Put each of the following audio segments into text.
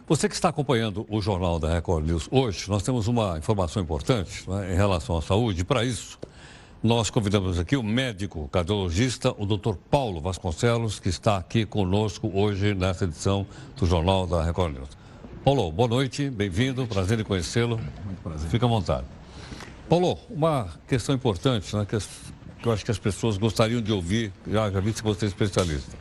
Você que está acompanhando o Jornal da Record News hoje, nós temos uma informação importante, né, em relação à saúde. Para isso, nós convidamos aqui o médico cardiologista, o Dr. Paulo Vasconcelos, que está aqui conosco hoje nessa edição do Jornal da Record News. Paulo, boa noite, bem-vindo, prazer em conhecê-lo. Muito prazer. Fica à vontade. Paulo, uma questão importante, né, que eu acho que as pessoas gostariam de ouvir, já vi que você é especialista.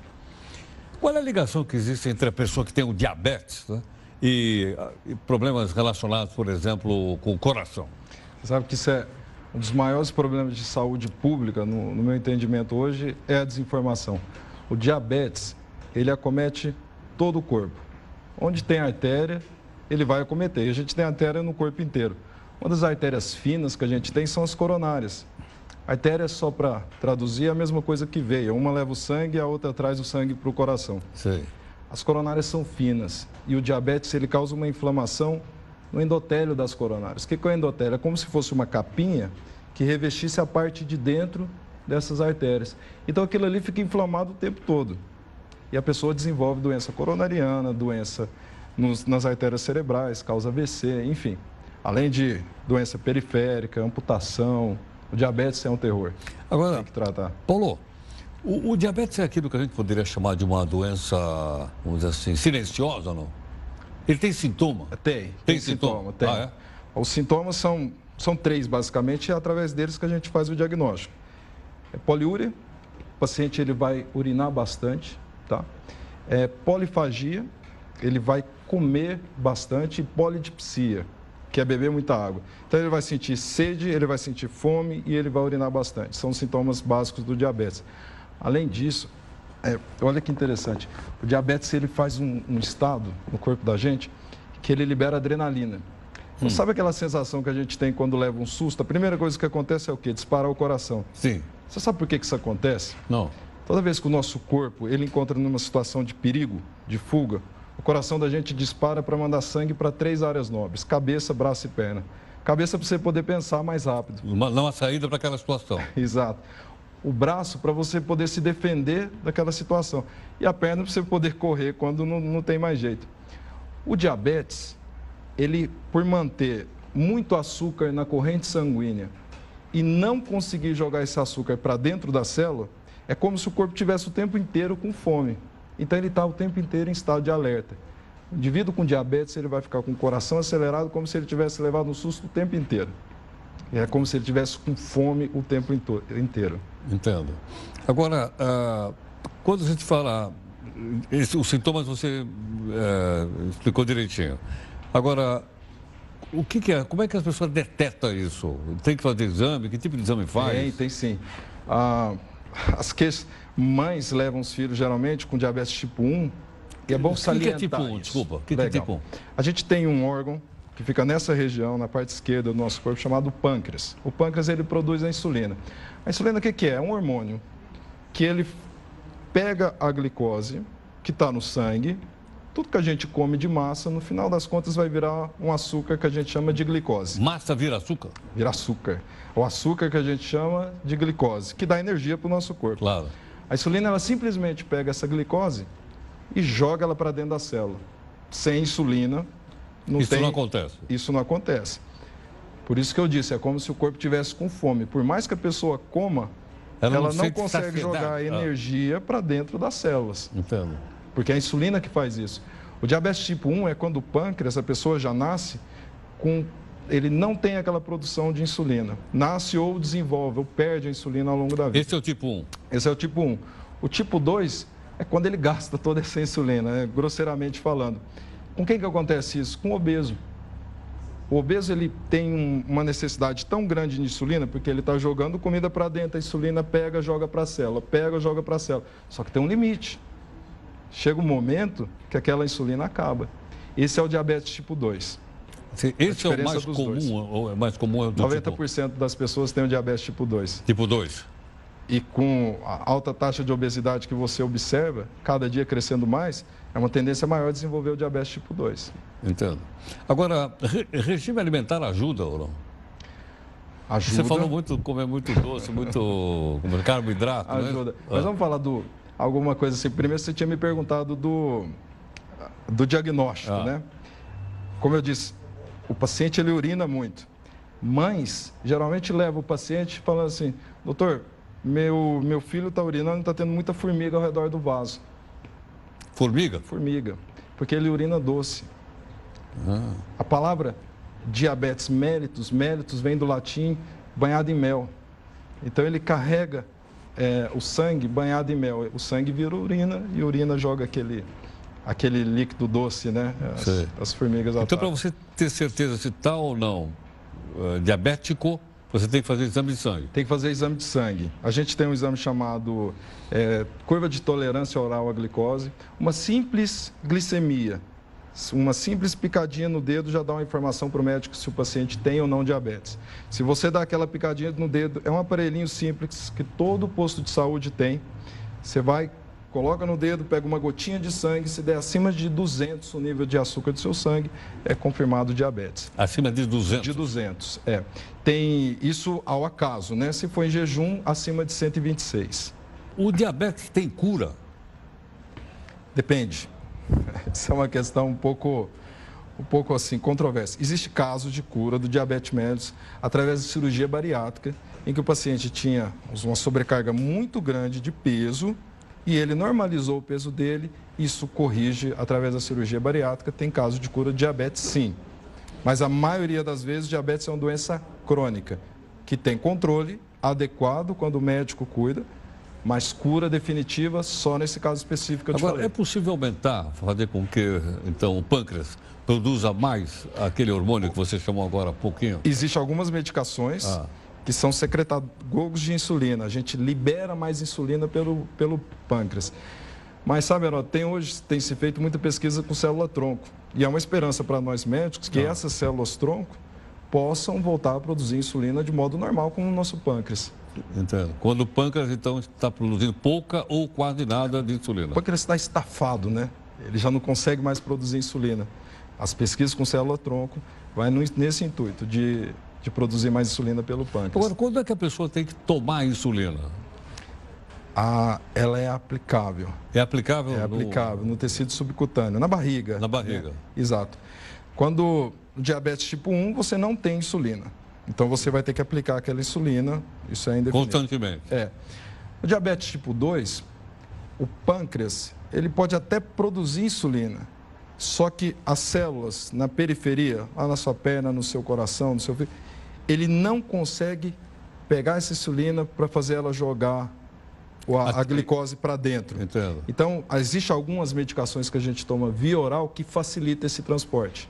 Qual é a ligação que existe entre a pessoa que tem o diabetes, né, e problemas relacionados, por exemplo, com o coração? Você sabe que isso é um dos maiores problemas de saúde pública, no meu entendimento hoje, é a desinformação. O diabetes, ele acomete todo o corpo. Onde tem artéria, ele vai acometer. E a gente tem artéria no corpo inteiro. Uma das artérias finas que a gente tem são as coronárias. Artéria, só para traduzir, é a mesma coisa que veia. Uma leva o sangue e a outra traz o sangue para o coração. Sim. As coronárias são finas e o diabetes ele causa uma inflamação no endotélio das coronárias. O que é o endotélio? É como se fosse uma capinha que revestisse a parte de dentro dessas artérias. Então aquilo ali fica inflamado o tempo todo. E a pessoa desenvolve doença coronariana, doença nas artérias cerebrais, causa AVC, enfim. Além de doença periférica, amputação, o diabetes é um terror. Agora, tem que tratar. Paulo, o diabetes é aquilo que a gente poderia chamar de uma doença, vamos dizer assim, silenciosa ou não? Ele tem sintoma? Tem sintoma. Tem. Ah, é? Os sintomas são três, basicamente, e é através deles que a gente faz o diagnóstico. É poliúria, o paciente ele vai urinar bastante, tá? É polifagia, ele vai comer bastante, e polidipsia, que é beber muita água. Então, ele vai sentir sede, ele vai sentir fome e ele vai urinar bastante. São os sintomas básicos do diabetes. Além disso, olha que interessante, o diabetes ele faz um estado no corpo da gente que ele libera adrenalina. Então, sabe aquela sensação que a gente tem quando leva um susto? A primeira coisa que acontece é o quê? Disparar o coração. Sim. Você sabe por que isso acontece? Não. Toda vez que o nosso corpo ele encontra numa situação de perigo, de fuga, o coração da gente dispara para mandar sangue para 3 áreas nobres: cabeça, braço e perna. Cabeça para você poder pensar mais rápido. Não há saída para aquela situação. Exato. O braço para você poder se defender daquela situação. E a perna para você poder correr quando não tem mais jeito. O diabetes, ele, por manter muito açúcar na corrente sanguínea e não conseguir jogar esse açúcar para dentro da célula, é como se o corpo tivesse o tempo inteiro com fome. Então, ele está o tempo inteiro em estado de alerta. O indivíduo com diabetes, ele vai ficar com o coração acelerado, como se ele tivesse levado um susto o tempo inteiro. É como se ele tivesse com fome o tempo inteiro. Entendo. Agora, quando a gente fala, os sintomas você explicou direitinho. Agora, o que é? Como é que as pessoas detectam isso? Tem que fazer exame? Que tipo de exame faz? Tem sim. As mães levam os filhos geralmente com diabetes tipo 1. E é bom salientar. O que é tipo 1? Desculpa. O que é tipo 1? A gente tem um órgão que fica nessa região, na parte esquerda do nosso corpo, chamado pâncreas. O pâncreas, ele produz a insulina. A insulina, o que é? É um hormônio que ele pega a glicose que está no sangue, tudo que a gente come de massa, no final das contas vai virar um açúcar que a gente chama de glicose. Massa vira açúcar? Vira açúcar. O açúcar que a gente chama de glicose, que dá energia para o nosso corpo. Claro. A insulina, ela simplesmente pega essa glicose e joga ela para dentro da célula. Sem insulina, não acontece. Isso não acontece. Por isso que eu disse, é como se o corpo tivesse com fome. Por mais que a pessoa coma, ela não consegue jogar energia para dentro das células. Entendo. Porque é a insulina que faz isso. O diabetes tipo 1 é quando o pâncreas, a pessoa já nasce ele não tem aquela produção de insulina. Nasce ou desenvolve, ou perde a insulina ao longo da vida. Esse é o tipo 1? Esse é o tipo 1. O tipo 2 é quando ele gasta toda essa insulina, grosseiramente falando. Com quem que acontece isso? Com o obeso. O obeso, ele tem uma necessidade tão grande de insulina, porque ele está jogando comida para dentro, a insulina pega, joga para a célula, pega, joga para a célula. Só que tem um limite. Chega um momento que aquela insulina acaba. Esse é o diabetes tipo 2. Esse é o mais comum, ou é mais comum? 90% das pessoas têm o diabetes tipo 2. Tipo 2. E com a alta taxa de obesidade que você observa, cada dia crescendo mais, é uma tendência maior a desenvolver o diabetes tipo 2. Entendo. Agora, regime alimentar ajuda ou não? Ajuda. Você falou muito, comer muito doce, muito carboidrato, ajuda. Né? Mas vamos falar alguma coisa assim. Primeiro você tinha me perguntado Do diagnóstico, né? Como eu disse, o paciente ele urina muito. Mães geralmente levam o paciente falando assim, doutor, meu filho está urinando e está tendo muita formiga ao redor do vaso. Formiga? Formiga, porque ele urina doce. A palavra diabetes mellitus, mellitus vem do latim banhado em mel. Então ele carrega o sangue banhado em mel. O sangue vira urina e a urina joga aquele líquido doce, né? As formigas atacam. Então, para você ter certeza se está ou não diabético, você tem que fazer exame de sangue. Tem que fazer exame de sangue. A gente tem um exame chamado curva de tolerância oral à glicose. Uma simples glicemia, uma simples picadinha no dedo já dá uma informação para o médico se o paciente tem ou não diabetes. Se você dá aquela picadinha no dedo, é um aparelhinho simples que todo posto de saúde tem. Você vai, coloca no dedo, pega uma gotinha de sangue, se der acima de 200 o nível de açúcar do seu sangue, é confirmado diabetes. Acima de 200? De 200, Tem isso ao acaso, né? Se for em jejum, acima de 126. O diabetes tem cura? Depende. Essa é uma questão um pouco assim, controversa. Existe casos de cura do diabetes mellitus através de cirurgia bariátrica, em que o paciente tinha uma sobrecarga muito grande de peso e ele normalizou o peso dele, isso corrige através da cirurgia bariátrica. Tem caso de cura de diabetes, sim. Mas a maioria das vezes, diabetes é uma doença crônica, que tem controle adequado quando o médico cuida, mas cura definitiva só nesse caso específico que eu te falei. Agora, é possível aumentar, fazer com que, então, o pâncreas produza mais aquele hormônio que você chamou agora há pouquinho? Existem algumas medicações que são secretagogos de insulina. A gente libera mais insulina pelo pâncreas. Mas, sabe, Herói, hoje tem se feito muita pesquisa com célula-tronco. E é uma esperança para nós médicos que essas células-tronco possam voltar a produzir insulina de modo normal como o nosso pâncreas. Entendo. Quando o pâncreas, então, está produzindo pouca ou quase nada de insulina. O pâncreas está estafado, né? Ele já não consegue mais produzir insulina. As pesquisas com célula-tronco vai nesse intuito de produzir mais insulina pelo pâncreas. Agora, quando é que a pessoa tem que tomar a insulina? Ela é aplicável. É aplicável? É aplicável no tecido subcutâneo, na barriga. Na barriga. Né? Exato. Quando o diabetes tipo 1, você não tem insulina. Então, você vai ter que aplicar aquela insulina, isso é indefinido. Constantemente. O diabetes tipo 2, o pâncreas, ele pode até produzir insulina, só que as células na periferia, lá na sua perna, no seu coração, no seu fígado, ele não consegue pegar essa insulina para fazer ela jogar a glicose para dentro. Entendo. Então, existem algumas medicações que a gente toma via oral que facilita esse transporte.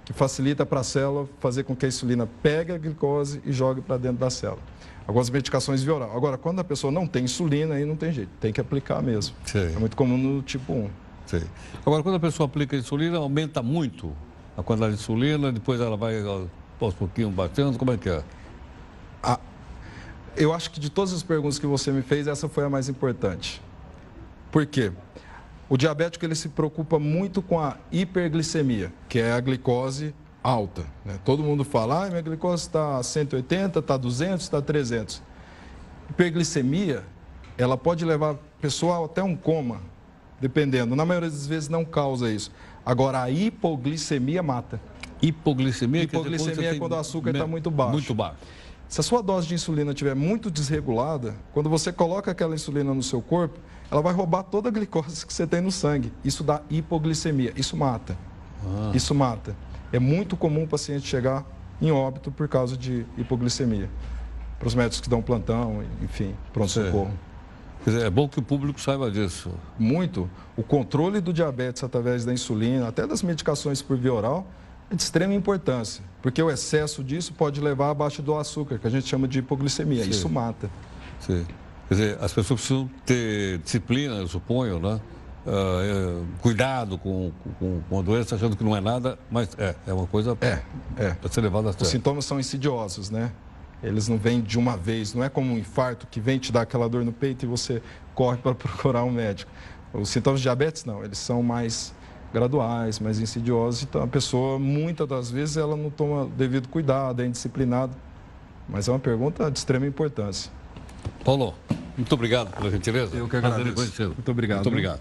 Que facilita para a célula fazer com que a insulina pegue a glicose e jogue para dentro da célula. Algumas medicações via oral. Agora, quando a pessoa não tem insulina, aí não tem jeito, tem que aplicar mesmo. Sim. É muito comum no tipo 1. Sim. Agora, quando a pessoa aplica a insulina, aumenta muito a quantidade de insulina, depois ela vai aos pouquinhos batendo, como é que é? Eu acho que de todas as perguntas que você me fez, essa foi a mais importante. Por quê? O diabético ele se preocupa muito com a hiperglicemia, que é a glicose alta. Né? Todo mundo fala, minha glicose está 180, está 200, está 300. Hiperglicemia, ela pode levar a pessoa até um coma, dependendo. Na maioria das vezes não causa isso. Agora, a hipoglicemia mata. Hipoglicemia? Hipoglicemia é quando o açúcar está muito baixo. Muito baixo. Se a sua dose de insulina estiver muito desregulada, quando você coloca aquela insulina no seu corpo, ela vai roubar toda a glicose que você tem no sangue. Isso dá hipoglicemia. Isso mata. Isso mata. É muito comum o paciente chegar em óbito por causa de hipoglicemia. Para os médicos que dão plantão, enfim, pronto-socorro. Quer dizer, é bom que o público saiba disso. Muito. O controle do diabetes através da insulina, até das medicações por via oral, é de extrema importância, porque o excesso disso pode levar abaixo do açúcar, que a gente chama de hipoglicemia. Sim. Isso mata. Sim. Quer dizer, as pessoas precisam ter disciplina, eu suponho, né? Cuidado com a doença, achando que não é nada, mas é uma coisa para ser levada a sério. Os sintomas são insidiosos, né? Eles não vêm de uma vez, não é como um infarto que vem te dar aquela dor no peito e você corre para procurar um médico. Os sintomas de diabetes, não, eles são mais graduais, mais insidiosos, então a pessoa, muitas das vezes, ela não toma devido cuidado, é indisciplinada, mas é uma pergunta de extrema importância. Paulo, muito obrigado pela gentileza. Eu que agradeço. Muito obrigado. Muito obrigado.